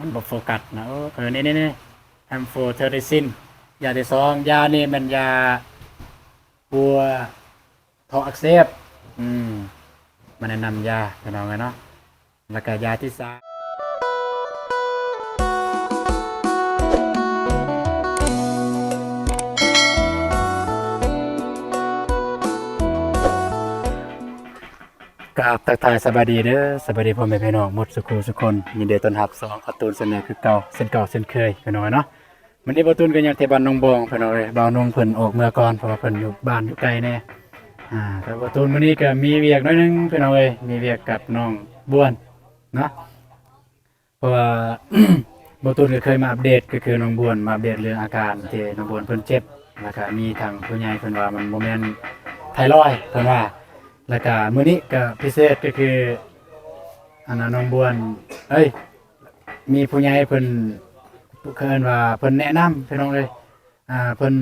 มันบ่โฟกัสนะนี่แอมโฟเทอริซินยาที่สองยานี่มันยาปัวท้องอักเสบอืมมันแนะนำยาพี่น้องกันเนาะแล้วก็ยาที่สามกราบทักทายสบายดีเด้อสบายดีพ่อแม่พี่น้องหมดสุขุสุคนยินดีต้อนรับสองการ์ตูนเสนอคือเก่าเส้นเคยพี่น้องเนาะวันนี้การ์ตูนก็ยังที่บ้านน้องบองพี่น้องเอ้ยบ่าวนงเพิ่นออกเมื่อก่อนเพราะว่าเพิ่นอยู่บ้านอยู่ไกลแน่ แต่การ์ตูนวันนี้ก็มีเวียกน้อยหนึงพี่น้องเอ้ยมีเวียกกับน้องบ้วนเนาะเพราะว่าการ์ตูนก็เคยมาอัปเดตก็คือน้องบ้วนมาอัปเดตเรื่องอาการที่น้องบ้วนเพิ่นเจ็บแล้วก็มีทางผู้ใหญ่เพิ่นว่ามันบ่แม่นไทรอยด์เพิ่นว่าแล้วก็มื้อนี้ก็พิเศษก็คืออันนั้นน้องบ้วนเอ้ยมีผู้ใหญ่เพิ่นเอิ้นว่าเพิ่นแนะนำพี่น้องเอ้ยเพิ่น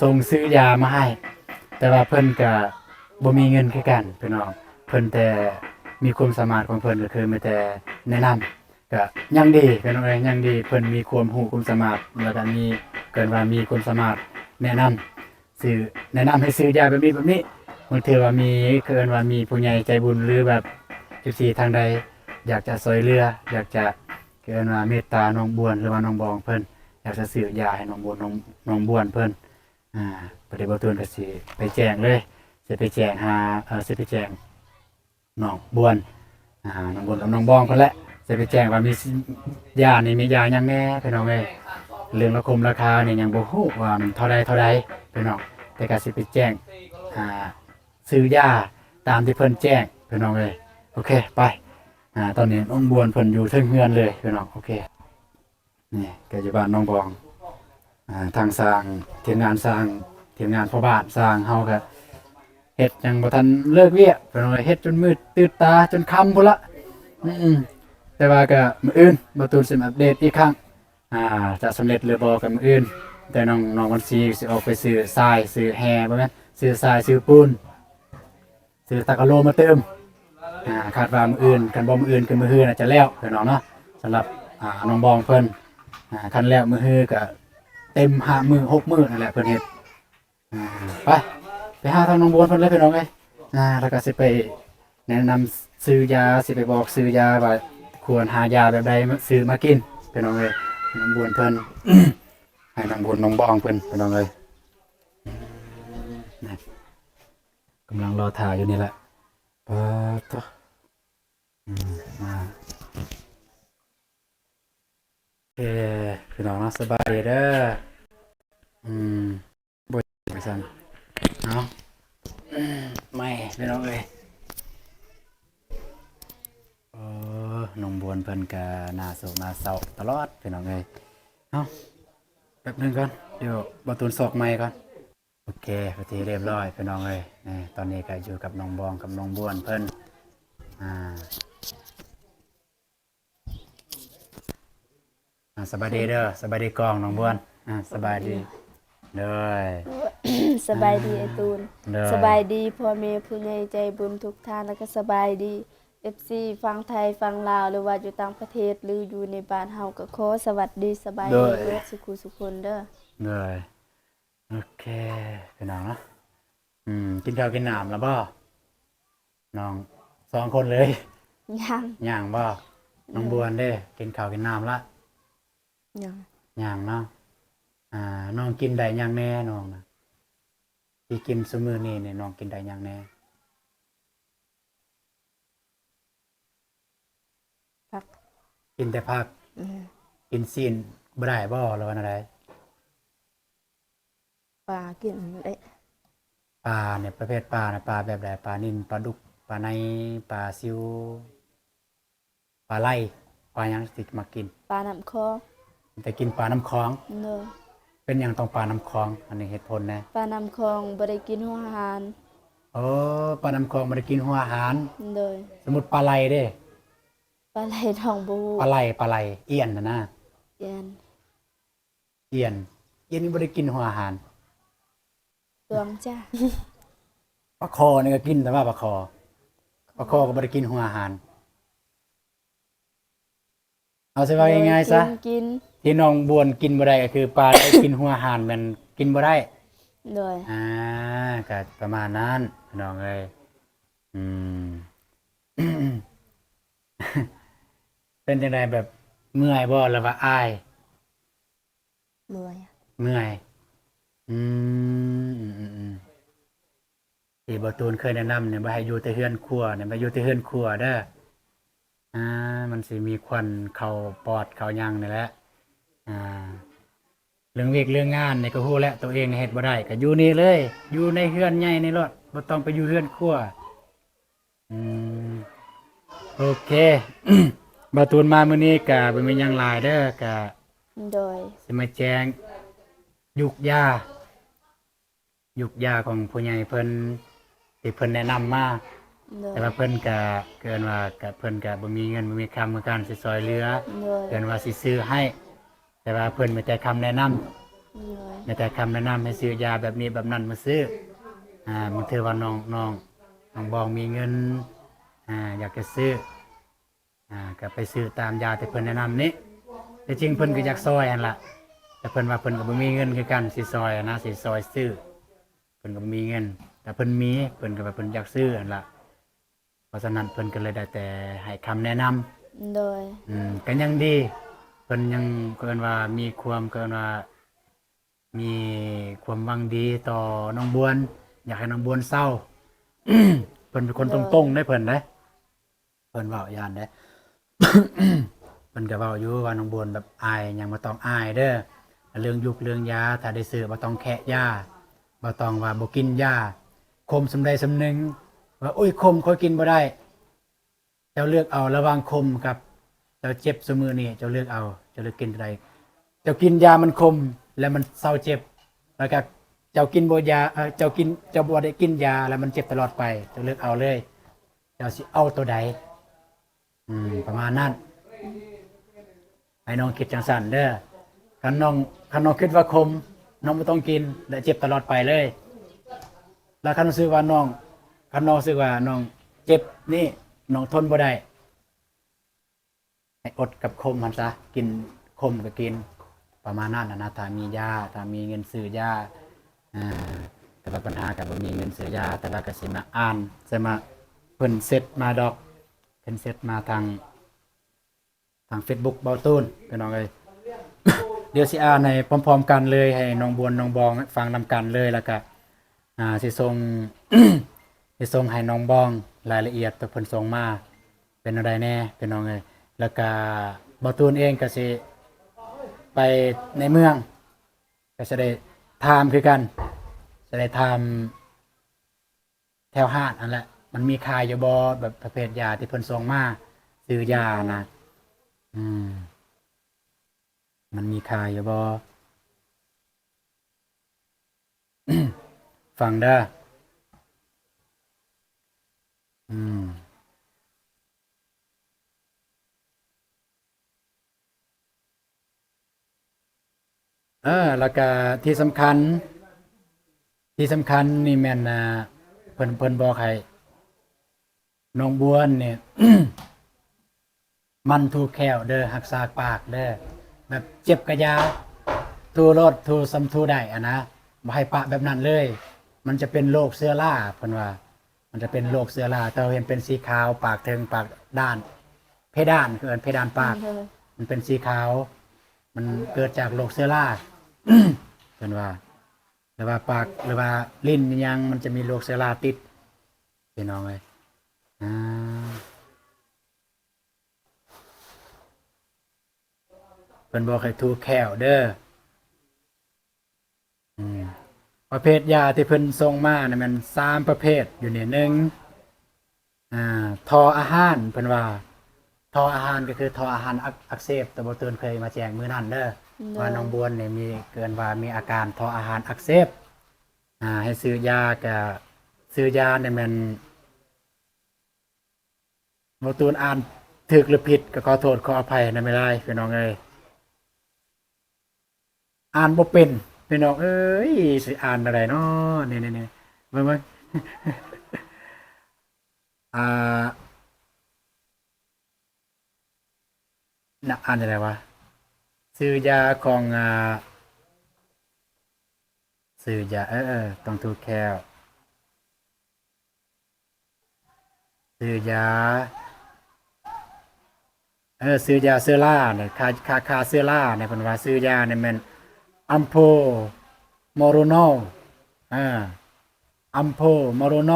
ส่งซื้อยามาให้ แต่ว่าเพิ่นก็บ่มีเงินคือกันพี่น้องเพิ่นแต่มีความสามารถของเพิ่นก็คือมีแต่แนะนำก็ยังดีพี่น้องเอ้ยยังดีเพิ่นมีความรู้ความสามารถแล้วก็มีเกินว่ามีความสามารถแนะนำซื้อแนะนำให้ซื้อยาแบบนี้บางเทื่อว่ามีเกินว่ามีผู้ใหญ่ใจบุญหรือแบบ14ทางใดอยากจะช่วยเหลืออยากจะเกินว่าเมตตาน้องบวนหรือว่าน้องบองเพิ่นอยากจะซื้อยาให้น้องบวนน้องบวนเพิ่น อ่าปฏิบัติตัวก็สิไปแจ้งเลยสิไปแจ้งหาสิไปแจ้งน้องบวนน้องบวนกับน้องบองเพิ่นแหละสิไปแจ้งว่ามียานี่มียาหยังแหน่พี่น้องเอ้ยเรื่องราคานี่ยังบ่ฮู้ว่ามันเท่าใดพี่น้องแต่ก็สิไปแจ้งอ่าซื้อยาตามที่เพิ่นแจ้งพี่น้องเอ้ยโอเคไปตอนนี้น้องบวนเพิ่นอยู่เทิงเฮือนเลยพี่น้องโอเคนี่ก็อยู่บ้านน้องบอง ทางสร้างทีมงานสร้างทีมงานพ่อบ้านสร้างเฮาก็เฮ็ดยังบ่ทันเลิกเวียกเพิ่นว่าเฮ็ดจนมืดตื่นตาจนค่ำพุ่นละอืมแต่ว่าก็มื้ออื่นบ่ตูนสิมาอัปเดตอีกครั้งจะสำเร็จหรือบ่ก็มื้ออื่นแต่น้องวันซีสิออกไปซื้อทรายซื้อแฮบ่แม่นซื้อทรายซื้อปูนซื้อตะกะโลมาเติมคาดว่ามื้ออื่นคันบ่มื้ออื่นคือมื้อฮื้อน่าจะแล้วพี่น้องเนาะสำหรับน้องบองเพิ่นคันแล้วมื้อฮื้อก็ เต็ม5 มื้อ6 มื้อนั่นแหละเพิ่นเฮ็ดอ่าไปไปหาทางน้องบัวเพิ่นเลยพี่น้องเอ้ยแล้วก็สิไปแนะนำซื้อยาสิไปบอกซื้อยาว่าควรหายาแบบใดมาซื้อมากินพี่น้องเอ้ยน้องบัวเพิ่น ให้น้องบัวน้องบองเพิ่นพี่น้องเอ้ยนี่กำลังรอถ่ายอยู่นี่แหละปะตะมาโอเคพี่น้องเนาะสบายดีเด้ออืมบ่ไปซั่นเนาะ ไม่พี่น้องเอ้ยเอน้องบวนเพิ่นก็น่าโศกน่าเศร้าตลอดพี่น้องเอ้ยเอ้าแป๊บหนึงก่อนเดี๋ยวบ่ตูนซอกไมค์ก่อนโอเคไปนที่เรียบร้อยพี่น้องเอ้ยนี่ตอนนี้ก็อยู่กับน้องบองกับน้องบวนเพิ่นอ่าสบายดีเด้อสบายดีกองน้องบวนสบายดีเด้อ สบายดีไอตูนเด้อสบายดีพ่อแม่ผู้ใหญ่ใจบุญทุกท่านแล้วก็สบายดี FC ฟังไทยฟังลาวหรือว่าอยู่ต่างประเทศหรืออยู่ในบ้านเฮาก็ขอสวัสดีสบายเด้อดีเบิดสุขุสุคนเด้อเด้อโอเคพี่น้องเนาะกินข้าวกินน้ำแล้วบ่น้อง2 คนเลย ยังย่างบ่น้องบวนเด้กินข้าวกินน้ำละยังย่างเนาะน้องกินได้ย่างแน่น้องนะที่กินซุมื้อนี้เนี่ยน้องกินได้ย่างแน่พักกินแต่ผักอืมกินซีนบ่ได้บ่หรือว่าอะไรปลากินได้ปลาเนี่ยประเภทปลาน่ะปลาแบบใดปลานิ่นปลาดุกปลาในปลาซิวปลาไหลปลาหยังสิมากินปลาน้ำคลองแต่กินปลาน้ำคลองเด้อเป็นหยังต้องปลาน้ำคลองอันนี้เหตุผลแน่ปลาน้ำคลองบ่ได้กินหัวอาหารโอ้ปลาน้ำคลองบ่ได้กินหัวอาหารเด้อสมมุติปลาไหลเด้ปลาไหลทองบ่ฮู้ปลาไหลเอี้ยนน่ะนะ เย็นเอียนนี่บ่ได้กินหัวอาหารเปลืองจ้า ปลาคอนี่ก็กินแต่ว่าปลาคอก็บ่ได้กินหัวอาหาร เอาสิว่าง่ายๆซะ กิน ที่น้องบวนกินบ่ได้ก็คือปลาได้กินหัวห่านมันกินบ่ได้ โดย ก็ประมาณนั้นพี่น้องเอ้ยอืม เป็นจังไดแบบเมื่อยบ่หรือว่าอ้าย เมื่อย เมื่อย อืมอืมอืมอืมที่บ่ตูนเคยแนะนำเนี่ยบ่ให้อยู่แต่เฮือนครัวเนี่ยบ่อยู่แต่เฮือนครัวเด้อมันสิมีควันเข้าปอดเข้าหยังนี่แหละอ่า เรื่องเวกเรื่องงานนี่ก็ฮู้แล้วตัวเองเฮ็ดบ่ได้ก็อยู่นี่เลย อยู่ในเฮือนใหญ่นี่รถบ่ต้องไปอยู่เฮือนครัวอืมโอเค บ่ตูนมามื้อนี้ก็บ่มีหยังหลายเด้อก็ โดย สิมาแจ้งยุกยายุกยาของผู้ใหญ่เพิ่นที่เพิ่นแนะนำมา โดย แต่ว่าเพิ่นก็เกินว่าก็เพิ่นก็บ่มีเงินบ่มีคำในการสิซอยเหลือ โดย เกินว่าสิซื้อให้ แต่ว่าเพิ่นมีแต่คำแนะนำ โดย มีแต่คำแนะนำให้ซื้อยาแบบนี้แบบนั้นมาซื้อมึงเธอว่าน้องบองมีเงินอยากจะซื้อก็ไปซื้อตามยาที่เพิ่นแนะนำนี้แต่จริงเพิ่นก็อยากซอยอันละแต่เพิ่นว่าเพิ่นก็บ่มีเงินคือกันสิซอยนะสิซอยซื้อเพิ่นก็บ่มีเงิน แต่เพิ่นมีเพิ่นก็ว่าเพิ่นอยากซื้ออันละเพราะฉะนั้นเพิ่นก็เลยได้แต่ให้คำแนะนำ โดย ก็ยังดีเพิ่นยังเกินว่ามีความเกินว่ามีความหวังดีต่อน้องบวนอยากให้น้องบวนเศร้า เพิ่นเป็นคนตรงๆได้เพิ่นเด้เพิ่นเว้าย่านเด้ เพิ่นก็เว้าอยู่ว่าน้องบวนแบบอายหยังบ่ต้องอายเด้อเรื่องยุกเรื่องยาถ้าได้ซื้อบ่ต้องแคะยาบ่ต้องว่าบ่กินยาคมสำใดสำหนึงว่าโอ้ยคมค่อยกินบ่ได้เจ้าเลือกเอาระหว่างคมกับเจ้าเจ็บซุมื้อนี้เจ้าเลือกเอาเจ้าเลือกกินอะไรเจ้ากินยามันคมแล้วมันเศร้าเจ็บแล้วก็เจ้ากินบ่ยาเจ้ากินเจ้าบ่ได้กินยาแล้วมันเจ็บตลอดไปเจ้าเลือกเอาเลยเจ้าสิเอาตัวใดประมาณนั้น ให้น้องคิดจังสันเด้อคันน้องคิดว่าคมน้องไม่ต้องกินและเจ็บตลอดไปเลย แล้วคันรู้สึกว่าคันน้องรู้สึกว่าน้องเจ็บนี่น้องทนบ่ได้ให้อดกับคมมันซะกินคมก็กินประมาณนั้นนะถ้ามียาถ้ามีเงินซื้อยาอ่าแต่ว่าปัญหากับบ่มีเงินซื้อยาแต่ว่าก็สิมาอ่านสิมาเพิ่นเซตมาดอกเพิ่นเซตมาทางFacebook เบาตูนพี่น้องเอ้ย เดี๋ยวสิอ่านในพร้อมๆกันเลยให้น้องบวนน้องบองฟังนำกันเลยแล้วก็สิส่ง สิส่งให้น้องบองรายละเอียดตัวเพิ่นส่งมาเป็นอะไรแน่พี่น้องเอ้ยแล้วก็เบาตูนเองก็สิไปในเมืองก็จะได้ถามคือกันจะได้ถามแถวห้างนั่นแหละมันมีขายอยู่บ่แบบประเภทยาที่เพิ่นส่งมาซื้อยานะมันมีขายอยู่บ่ ฟังเด้ออืมแล้วก็ที่สำคัญนี่แม่นเพิ่นบอกให้น้องบวนเนี่ย มันถูกแควเด้อรักษาปากเด้อแบบเจ็บกระยาทูรถทูซ้ำทูได้อะนะบ่ให้ปะแบบนั้นเลย มันจะเป็นโรคเสื้อราเพิ่นว่า มันจะเป็นโรคเสื้อราแต่เราเห็นเป็นสีขาวปากเทิงปากด้าน เพดานคือเพดานปาก โดย มันเป็นสีขาว มันเกิดจากโรคเสื้อรา เพิ่นว่าหรือว่าปากหรือว่าลิ้นยังมันจะมีโรคเสื้อราติดพี่น้องเอ้ยอ่า เพิ่นบอกให้ถูกแควเด้อประเภทยาที่เพิ่นส่งมาเนี่ยมัน3ประเภทอยู่นี่ทออาหารเพิ่นว่าทออาหารก็คือทออาหารอักเสบแต่บ่เตือนเคยมาแจ้งมื้อนั้นเด้อว่าน้องบวนเนี่ยมีเกินว่ามีอาการทออาหารอักเสบให้ซื้อยาก็ซื้อยาเนี่ยมันบ่ตูนอ่านถูกหรือผิดก็ขอโทษขออภัยนะไม่ได้พี่น้องเอ้ย อ่านบ่เป็นพี่น้องเอ้ยสิอ่านอะไรเนาะนี่เบิ่งอ่า น่ะอ่านอะไรวะซื้อยาของซื้อยาต้องถูกแควซื้อยาซื้อยาเซอร่าเนี่ยคาเซอร่าเนี่ยเพิ่นว่าซื้อยาเนี่ยแม่นอัมโพโมโรโนอ่าอัมโพโมโรโน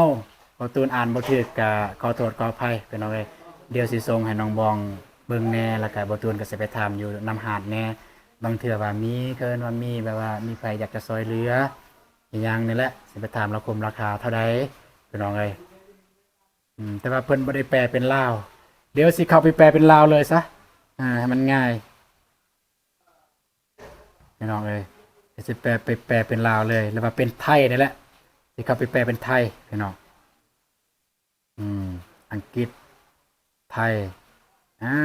บ่ตูนอ่านบ่ถูกก็ขอโทษขออภัยพี่น้องเอ้ยเดี๋ยวสิส่งให้น้องบองเบิ่งแหน่แล้วก็บ่ตูนก็สิไปถามอยู่นำหาดแหน่บางเทื่อว่ามีเคินว่ามีแบบว่ามีไผอยากจะซอยเหลืออีหยังนี่แหละสิไปถามราคาเท่าใดพี่น้องเอ้ยแต่ว่าเพิ่นบ่ได้แปลเป็นลาวเดี๋ยวสิเข้าไปแปลเป็นลาวเลยซะให้มันง่ายพี่น้องเอ้ยเดี๋ยวสิแปลเป็นลาวเลยแล้วว่าเป็นไทยนี่แหละสิเข้าไปแปลเป็นไทยพี่น้องอืมอังกฤษไทยอ่า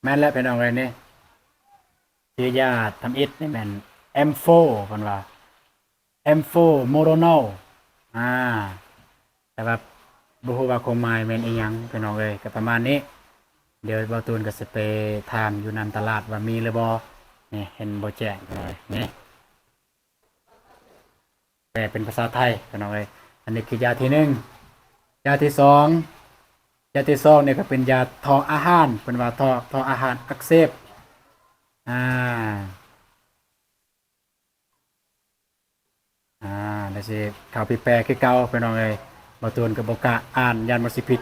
แม่นแล้วเป็นเอาไงนี่ชื่อยาทำอิฐนี่แม่น M4 เพิ่นว่า M4 โมโรโนอ่าแต่ว่าบ่ฮู้ว่าความหมายแม่นอีหยังพี่น้องเอ้ยก็ประมาณนี้เดี๋ยวบ่าวตูนก็สิไปถามอยู่นำตลาดว่ามีหรือบ่นี่เห็นบ่แจ้งเลยนี่แปลเป็นภาษาไทยพี่น้องเอ้ยอันนี้คือยาที่หนึ่งยาที่สองยาที่สองเนี่ยก็เป็นยาทออาหารเพิ่นว่าทออาหารอักเสบอ่า อ่าได้สิข่าวพี่แปรคือเก่าพี่น้องเอ้ยบ่ตูนก็บ่กล้าอ่านยันมันสิผิด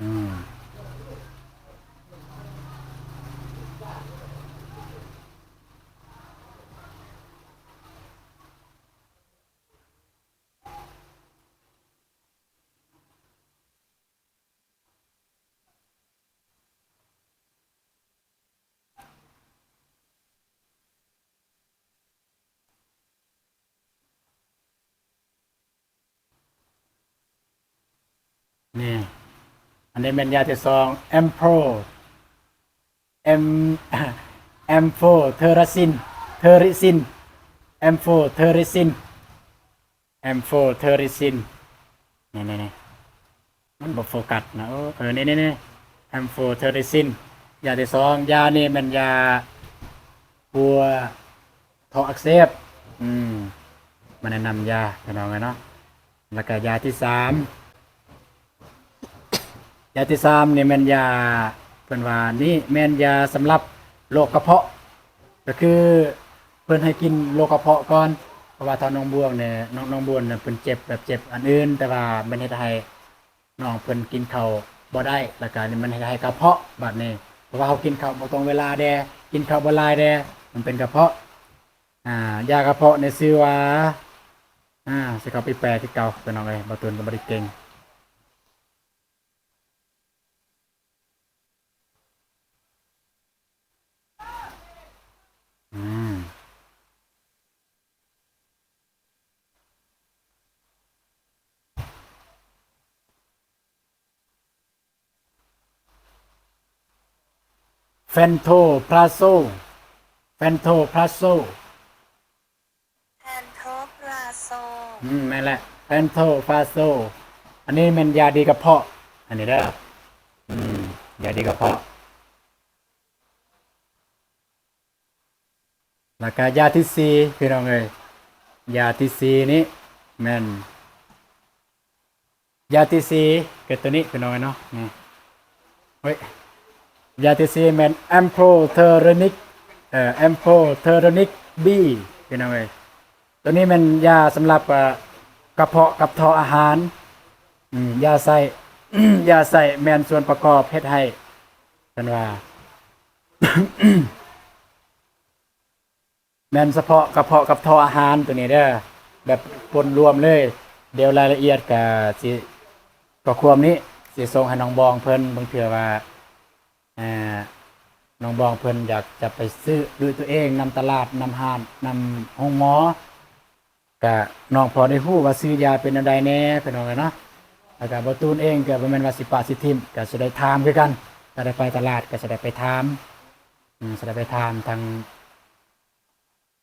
อืมนี่อันนี้แม่นยาที่สองแอมโพรแอมแอมโฟเทอราซินเทอริซินแอมโฟเทอริซินแอมโฟเทอริซินนี่มันบ่โฟกัสนะนี่แอมโฟเทอริซินยาที่สองยานี่มันยาปัวท้องอักเสบอืมมันแนะนำยาพี่น้องกันเนาะแล้วก็ยาที่สาม ยาที่สามนี่แม่นยาเพิ่นว่านี่แม่นยาสำหรับโรคกระเพาะก็คือเพิ่นให้กินโรคกระเพาะก่อนเพราะว่าถ้าน้องบวงเนี่ยน้องบวงเนี่ยเพิ่นเจ็บแบบเจ็บอันอื่นแต่ว่ามันเฮ็ดให้น้องเพิ่นกินข้าวบ่ได้แล้วก็นี่มันเฮ็ดให้กระเพาะบัดนี้เพราะว่าเฮากินข้าวบ่ตรงเวลาแดกินข้าวบ่หลายแดมันเป็นกระเพาะยากระเพาะเนี่ยชื่อว่าสิเขาไปแปลที่เก่าพี่น้องเอ้ยบ่ตูนก็บ่ได้เก่งอืม เฟนโทพลาโซเฟนโทพลาโซแอนโทปราโซนั่นแหละเฟนโทพลาโซอันนี้มันยาดีกระเพาะอันนี้ได้อยาดีกระเพาะแล้วก็ยาที่สี่พี่น้องเอ้ยยาที่สี่นี้แม่นยาที่สี่เกิดตัวนี้พี่น้องเอ้ยเนาะนี่เฮ้ยยาที่สี่แม่นแอมโพเทอร์นิกแอมโพเทอร์นิกบีพี่น้องเอ้ยตัวนี้มันยาสำหรับกระเพาะกับท่ออาหาร ยาใส่ ยาใส่แมนส่วนประกอบเฮ็ดให้กันว่า แมนเฉพาะกระเพาะกับท่ออาหารตัวนี้เด้อแบบปนรวมเลยเดี๋ยวรายละเอียดก็สิก็ความนี้สิส่งให้น้องบองเพิ่นบางเทื่อว่าอ่าน้องบองเพิ่นอยากจะไปซื้อด้วยตัวเองนำตลาดนำห้างนำห้องหมอ ก็น้องพอได้ฮู้ว่าซื้อยาเป็นอันใดแน่พี่น้องเนาะแล้วก็บ่ตูนเองก็บ่แม่นว่าสิปาสิทิมก็สิได้ถามคือกันก็ได้ไปตลาดก็สิได้ไปถามสิได้ไปถามทาง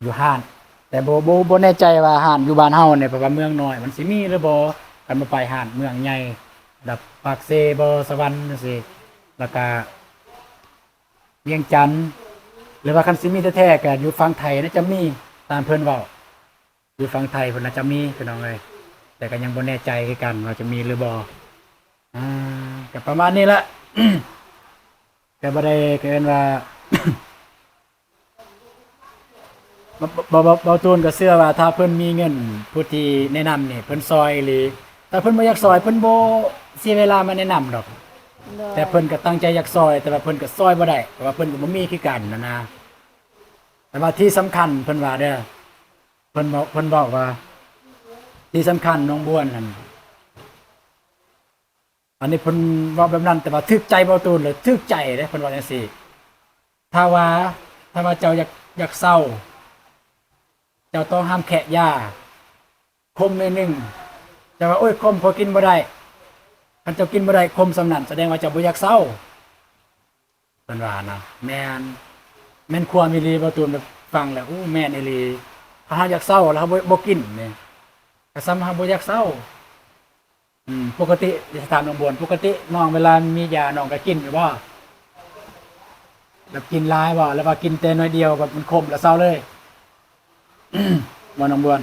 อยู่ห้านแต่บ่แน่ใจว่าห้านอยู่บ้านเฮาเนี่ยเพราะว่าเมืองน้อยมันสิมีหรือบ่กันมาไปห้านเมืองใหญ่แบบปากเซบ่สวรรค์จังซี่แล้วก็เวียงจันทน์หรือว่าคันสิมีแท้ๆก็อยู่ฝั่งไทยน่าจะมีตามเพิ่นเว้าอยู่ฝั่งไทยเพิ่นน่าจะมีพี่น้องเอ้ยแต่ก็ยังบ่แน่ใจคือกันว่าจะมีหรือบ่ก็ประมาณนี้ละ ก็บ่ได้เกินว่า บ่ตูนก็เชื่อว่าถ้าเพิ่นมีเงินผู้ที่แนะนำนี่เพิ่นซอยหรือถ้าเพิ่นบ่อยากซอยเพิ่นบ่เสียเวลามาแนะนำดอก โดย แต่เพิ่นก็ตั้งใจอยากซอยแต่ว่าเพิ่นก็ซอยบ่ได้เพราะว่าเพิ่นก็บ่มีคือกันนะแต่ว่าที่สำคัญเพิ่นว่าเด้อเพิ่นบอกว่าที่สำคัญน้องบ้วนนั่นอันนี้เพิ่นเว้าแบบนั้นแต่ว่าทึกใจบ่ตูนเลยทึกใจเด้เพิ่นว่าจังซี่ถ้าว่าเจ้าอยากเศร้าเจ้าต้องห้ามแคะยาคมในหนึ่งจะว่าโอ้ยคมพอกินบ่ได้คันเจ้ากินบ่ได้คมสำนั่นแสดงว่าเจ้าบ่อยากเศร้าเพิ่นว่านะแม่นความอีหลีบ่ตูนแบบฟังแล้วอู้แม่นอีหลีถ้าหาอยากเศร้าแล้วบ่กินนี่ก็ซ้ำหาบ่อยากเศร้าปกติจะถามน้องบวนปกติน้องเวลามียาน้องก็กินอยู่บ่แล้วกินหลายบ่แล้วว่ากินแต่น้อยเดียวแบบมันคมแล้วเศร้าเลย บ่น้องบวน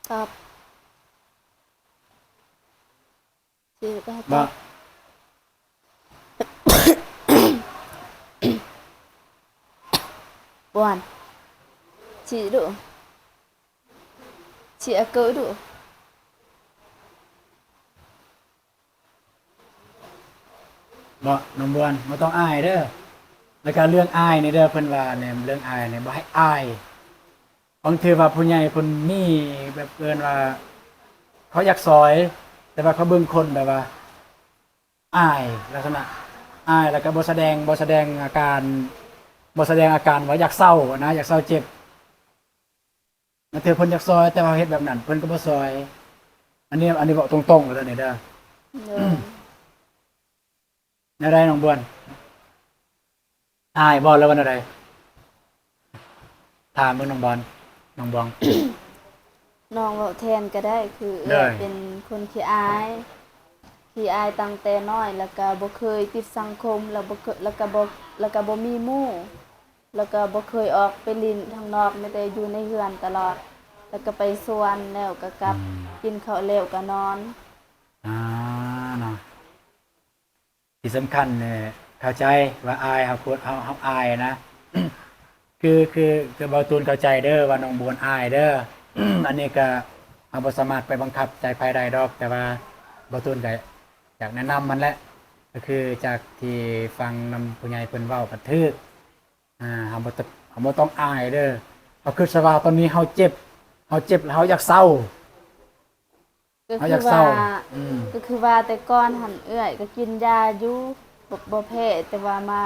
ครับสิได้ บ่ บวนchị đủ chị cỡ đủ บ่น้องบวนบ่ต้องอายเด้อแล้วก็เรื่องอายนี่เด้อเพิ่นว่าเนี่ยเรื่องอายเนี่ยบ่ให้อายบางทีว่าผู้ใหญ่เพิ่นมีแบบเกินว่าเขาอยากซอย แต่ว่าเขาเบิ่งคนแบบว่าอายลักษณะอายแล้วก็บ่แสดงอาการว่าอยากเศร้านะอยากเศร้าเจ็บมันเธอเพิ่นอยากซอยแต่ว่าเฮ็ดแบบนั้นเพิ่นก็บ่ซอย อันนี้บอกตรงๆเลยนี่เด้อ rồi แนวใดน้องบวนอายบ่แล้ววันอะไรถามมึงน้องบอลน้องบอง น้องเว้าแทนก็ได้คือ ได้ เป็นคนขี้อายตั้งแต่น้อยแล้วก็บ่เคยติดสังคมแล้วบ่เคยแล้วก็บ่มีหมู่แล้วก็บ่เคยออกไปเลินข้างนอกไม่ได้อยู่ในเรือนตลอด แล้วก็ไปสวนแล้วก็กลับกินข้าวแล้วก็นอน เนาะที่สำคัญเนี่ยเข้าใจว่าอายเขาควรเขาอายนะ คือเบาตูนเข้าใจเด้อว่าน้องบวนอายเด้อ อันนี้ก็เอาบ่สามารถไปบังคับใจภายใดดอก แต่ว่าเบาตูนก็อยากแนะนำมันแหละก็คือจากที่ฟังนำผู้ใหญ่เพิ่นเว้ากันทึกเฮาบ่ต้องอายเด้อเอาคือสว่าตอนนี้เฮาเจ็บแล้วเฮาอยากเศร้า ก็ เฮา คื อยา อก เศร้า ว่าก็คือว่าแต่ก่อนหันเอื้อยก็กินยาอยู่บ่แพ้แต่ว่ามา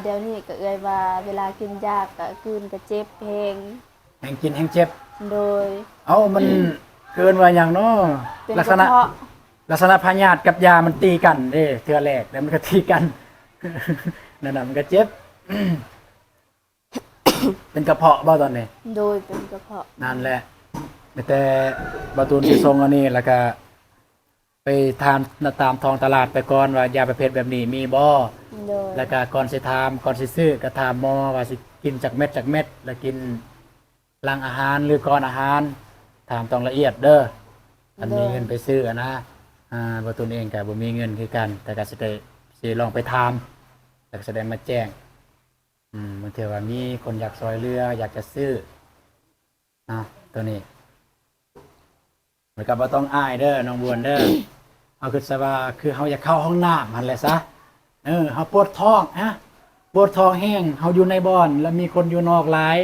เดี๋ยวนี้ก็เอื้อยว่าเวลากินยาก็คืนก็เจ็บแฮง แห่งกินแห่งเจ็บ โดย เอามันเกินว่าอย่างเนาะ เป็น ลัก ก ษ ระ ณะ เพาะ พยาธิกับยามันตีกันเด้เทื่อแรกแล้วมันก็ตีกัน นั่นน่ะมันก็เจ็บ เป็นกระเพาะบ่ตอนนี้ โดยเป็นกระเพาะ นั่นแหละแต่บาตูนที่ทรงอันนี้แล้วก็ไปทานตามท้องตลาดไปก่อนว่ายาประเภทแบบนี้มีบ่ โดย แล้วก็ก่อนสิก่อนสิซื้อก็ถามหมอว่าสิกินจากเม็ดแล้วกินหลังอาหารหรือก่อนอาหารถามต้องละเอียดเด้ออันมีเงินไปซื้ออะนะบาตูนเองก็บ่มีเงินคือกัน แต่ก็สิลองไปถามแล้วก็แสดงมาแจ้งบางทีว่ามีคนอยากซอยเรืออยากจะซื้อตัวนี้มันก็บ่ต้องอายเด้อน้องบวนเด้อ เอาคือซะว่าคือเฮาอยากเข้าห้องน้ำหั่นแหละซะเฮาปวดท้องปวดท้องแห้งเฮาอยู่ในบ่อนแล้วมีคนอยู่นอกหลาย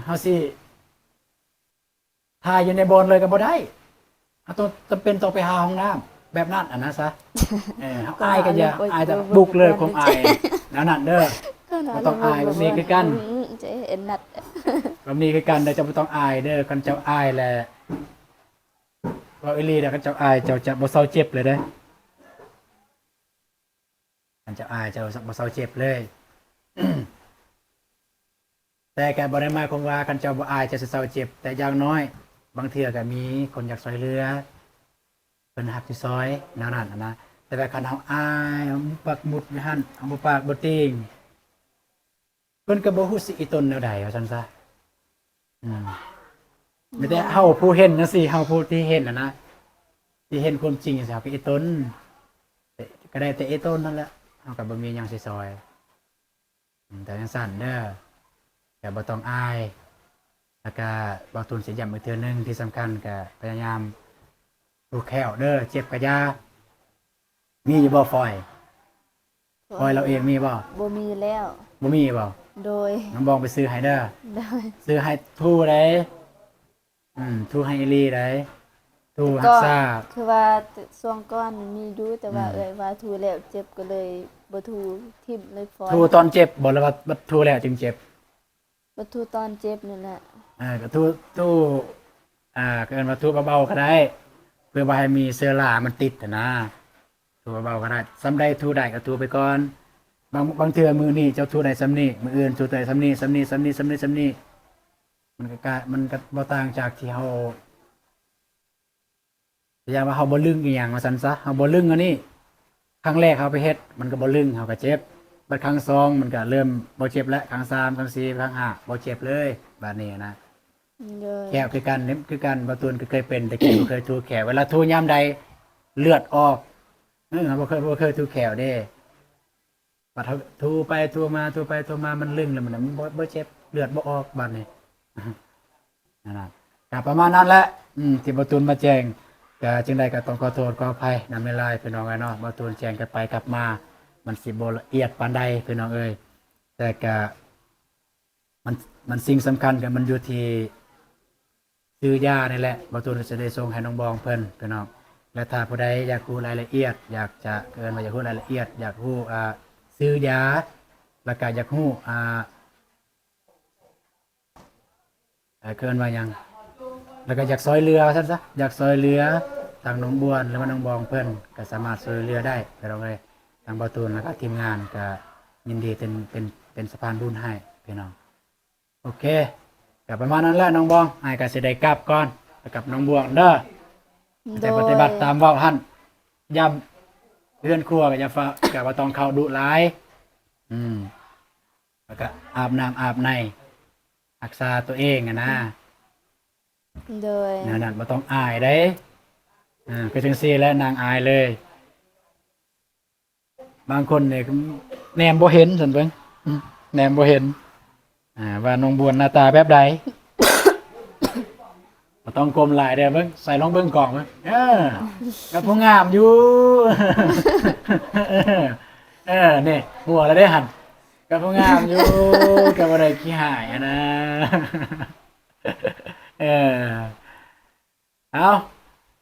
เฮาสิถ้าอยู่ในบ่อนเลยก็บ่ได้เฮาต้องจำเป็นต้องไปหาห้องน้ำแบบนั้นนะซะเฮาอายก็อย่าอายแต่บุกเลยคงอายแล้วนั่นเด้อ บ่ต้องอายแบบนี้คือกัน จ จะเห็นนัด แบบนี้คือกันเด้อเจ้าบ่ต้องอายเด้อคันเจ้าอายแหละว่าอีหลีเด้อคันเจ้าอายเจ้าจะบ่เศร้าเจ็บเลยเด้อคันเจ้าอายเจ้าบ่เศร้าเจ็บเลย แต่ก็บ่ได้หมายความว่าคันเจ้าบ่อายจะเศร้าเจ็บแต่อย่างน้อยบางเทื่อก็มีคนอยากช่วยเหลือเพิ่นฮักสิซอยแนวนั้นนะแต่ว่าคันเฮาอายเอาปักหมุดไว้หั่นเอาบ่ปากบ่ติงเพิ่นก็บ่ฮู้สิอีตนแนวใดว่าซั่นซะไม่ได้เฮาผู้เห็นจังซี่เฮาผู้ที่เห็นนะที่เห็นความจริงจังซี่เฮาก็อีตนแต่ก็ได้แต่อีตนนั่นแหละเฮาก็บ่มีหยังสิซอยแต่จังซั่นเด้อก็บ่ต้องอายแล้วก็บ่ตุนสิย้ำอีกเทื่อนึงที่สำคัญก็พยายามดูแขวเด้อเจ็บก็อย่ามีอยู่บ่ฟอยเราเองมีบ่ บ่มีแล้ว บ่มีบ่ โดย น้องบองไปซื้อให้เด้อ โดย ซื้อให้ทู่ได้ทู่ให้อีหลีได้ทู่ฮักษา คือว่าช่วงก่อนมีอยู่แต่ว่า อืม ว่าทูแล้วเจ็บก็เลยบ่ทูทิ่มเลยฟอย ทู่ตอนเจ็บบ่แล้วว่าทู่แล้วจึงเจ็บ บ่ทูตอนเจ็บนั่นแหละ ก็ทู่เกินว่าทู่เบาๆก็ได้ เพื่อบ่ให้มีเชื้อรามันติดนะทู่เบาๆก็ได้ซ้ำใดทู่ได้ก็ทู่ไปก่อนบางเทื่อมือนี่เจ้าทู่ได้ซ้ำนี่มืออื่นทู่ได้ซ้ำนี่มันก็บ่ต่างจากที่เฮาอย่างว่าเฮาบ่ลึงอีหยังว่าซั่นซะเฮาบ่ลึงอันนี้ครั้งแรกเฮาไปเฮ็ดมันก็บ่ลึงเฮาก็เจ็บบัดครั้งสองมันก็เริ่มบ่เจ็บแล้วครั้งสามครั้งสี่ครั้งห้าบ่เจ็บเลยบัดนี้นะ โดย แขวคือกันนี่คือกันบ่ตูนก็เคยเป็นแต่แขวบ่เคยทูแขวเวลาทูยามใดเลือดออกบ่เคยทูแขวเด้บัดเฮาทูไปทูมามันลึงแล้วมันบ่เจ็บเลือดบ่ออกบัดนี้ นั่นน่ะก็ประมาณนั้นแหละที่บ่ตูนมาแจ้งก็จึงได้ก็ต้องขอโทษขออภัยนำเวลาพี่น้องเนาะบ่ตูนแจ้งกันไปกลับมา มันสิบ่ละเอียดปานใดพี่น้องเอ้ยแต่ก็มันสิ่งสำคัญก็มันอยู่ที่ซื้อยานี่แหละบ่ตูนจะได้ส่งให้น้องบองเพิ่นพี่น้องและถ้าผู้ใดอยากรู้รายละเอียดอยากจะเกินว่าอยากรู้รายละเอียดอยากรู้ซื้อยาแล้วก็อยากรู้เกินว่าหยังแล้วก็อยากซอยเรือซั่นซะอยากซอยเรือทางน้องบวนหรือว่าน้องบองเพิ่นก็สามารถซอยเรือได้พี่น้องเอ้ยทางบ่ตูนแล้วก็ทีมงานก็ยินดีเป็นสะพานบุญให้พี่น้องโอเคก็ประมาณนั้นแหละน้องบองอ้ายก็สิได้กลับก่อนไปกับน้องบวงเด้อแต่ปฏิบัติตามเว้าหั่นย้ำเรือนครัวก็อย่าฟ้าก็บ่ต้องเข้าดุหลายแล้วก็อาบน้ำอาบในรักษาตัวเองนะ โดย นั่นบ่ต้องอายเด้คือจังซี่แหละนางอายเลย บางคนเนี่ยแนมบ่เห็นซั่นเบิ่งแนมบ่เห็นว่าน้องบวนหน้าตาแบบใด บ่ต้องกลมหลายเด้อเบิ่งใส่ลองเบิ่งกล่องเบิ่งก็ผู้งามอยู่ นี่หัวแล้วได้หั่นก็ผู้งามอยู่ ก็บ่ได้ขี้หายอะนะ เอา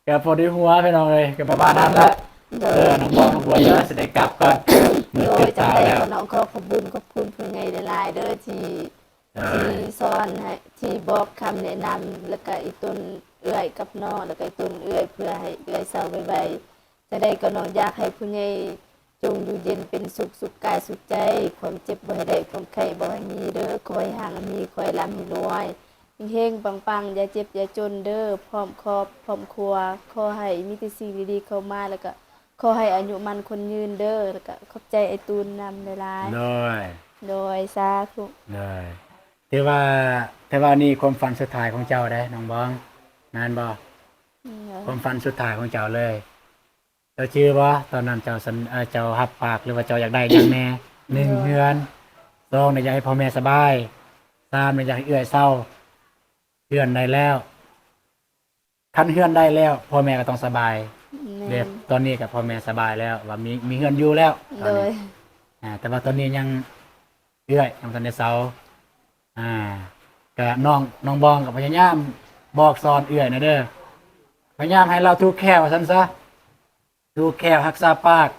กับพอดีหัวพี่น้องเลยกับประมาณนั้นละน้องบอลน้องบัวเยอะสิได้กลับก่อนมือ โด ติ ย ด จัง ตา ได๋ แล้ว ก็น้องขอขอบคุณผู้ใหญ่หลายๆเด้อที่สอนให้ที่บอกคำแนะนำแล้วก็อีต้นเอื้อยกับน้องแล้วก็อีต้นเอื้อยเพื่อให้เอื้อยเศร้าไวๆจะได้ก็น้องอยากให้ผู้ใหญ่จงอยู่เย็นเป็นสุขสุขกายสุขใจความเจ็บบ่ให้ได้ความไข้บ่ให้มีเด้อคอยห่างมีคอยร่ำให้รวยเฮงๆปังๆอย่าเจ็บอย่าจนเด้อพร้อมครอบพร้อมครัวขอให้มีแต่สิ่งดีๆเข้ามาแล้วก็ขอให้อายุมันคนยืนเด้อแล้วก็ขอบใจไอ้ตูนนำหลาย เลย ๆโดยสาธุ เลยแต่ว่านี่ความฝันสุดท้ายของเจ้าได้น้องบองนานบ่ความฝันสุดท้ายของเจ้าเลยเจ้าชื่อบ่ตอนนั้นเจ้าเจ้ารับปากหรือว่าเจ้าอยากได้หยังแน่1เฮือน2เนี่ยอยากให้พ่อแม่สบาย3เนี่ยอยากให้เอื้อยเศร้าเฮือนได้แล้วคันเฮือนได้แล้วพ่อแม่ก็ต้องสบาย เด็กตอนนี้กับพ่อแม่สบายแล้วว่ามีเงินอยู่แล้วตอน โดย นี้แต่ว่าตอนนี้ยังเอื้อยยังทันได้เซาก็น้องบองกับพยายามบอกสอนเอื้อยนะเด้อพยายามให้เราทุกแค่ว่าซั่นซะทุกแค่รักษาปาก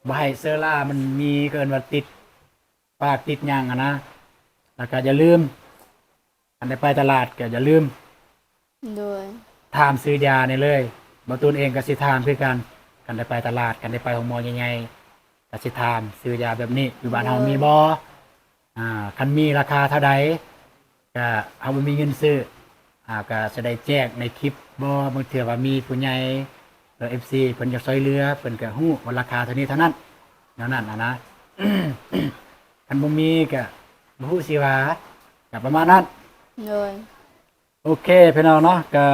บ่ให้เซอร่ามันมีเกินว่าติดปากติดหยังอะนะ แล้วก็อย่าลืมอันได้ไปตลาดก็อย่าลืม โดย ถามซื้อยานี่เลยบ่ตูนเองก็สิถามคือกันกันได้ไปตลาดกันได้ไปโรงหมอใหญ่ๆก็สิถามซื้อยาแบบนี้อยู่บ้านเฮามีบ่คันมีราคาเท่าใดก็เฮาบ่มีเงินซื้อก็จะได้แจ้งในคลิปบ่บางเทื่อว่ามีผู้ใหญ่หรือ FC เพิ่นอยากช่วยเหลือเพิ่นก็ฮู้ว่าราคาเท่านี้เท่านั้นแนวนั้นนะ คันบ่มีก็บ่ฮู้สิว่าก็ประมาณนั้น โดย โอเคพี่น้องเนาะก็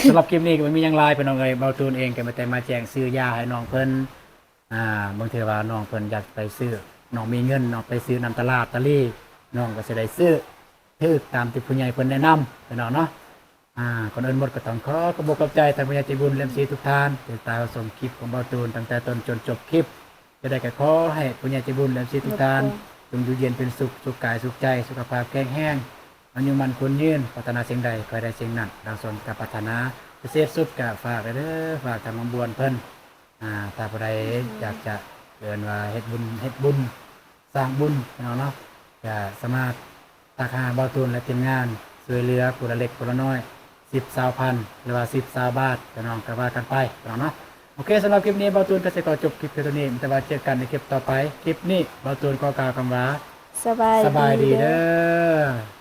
สำหรับคลิปนี้ก็ไม่มีหยังหลายพี่น้องเอ้ยเบาตูนเองก็มาแต่มาแจ้งซื้อยาให้น้องเพิ่นบางทีว่าน้องเพิ่นอยากไปซื้อน้องมีเงินน้องไปซื้อน้ำตลาดตะลี่น้องก็สิได้ซื้อถือตามที่ผู้ใหญ่เพิ่นแนะนำพี่น้องเนาะคนอื่นหมดก็ต้องขอบคุณใจทางผู้ใหญ่ใจบุญเล่มซีทุกท่านที่ตามชมคลิปของเบาตูนตั้งแต่ต้นจนจบคลิปจะได้ก็ขอให้ผู้ใหญ่ใจบุญเล่มซีทุกท่านจงอยู่เย็นเป็นสุขสุขกายสุขใจสุขภาพแข็งแรงอายุมันคนยืนพัฒนาสิ่งใดคอยได้สิ่งนั้นดังสมกับพัฒนาพิเศษสุดก็ฝากไว้เด้อฝากทางน้องบวนเพิ่นถ้าผู้ใดอยากจะเดินว่าเฮ็ดบุญสร้างบุญพี่น้องเนาะก็สามารถทักหาเบาตูนและทีมงานช่วยเหลือผู้ละเล็กผู้ละน้อย10 20พันหรือว่า10 20 บาทพี่น้องก็ว่ากันไปพี่น้องเนาะโอเคสำหรับคลิปนี้เบาตูนก็จะขอจบคลิปเพียงเท่านี้แต่ว่าเจอกันในคลิปต่อไปคลิปนี้เบาตูนก็กล่าวคำว่า สบาย สบายดี เด้ เด้ อ อ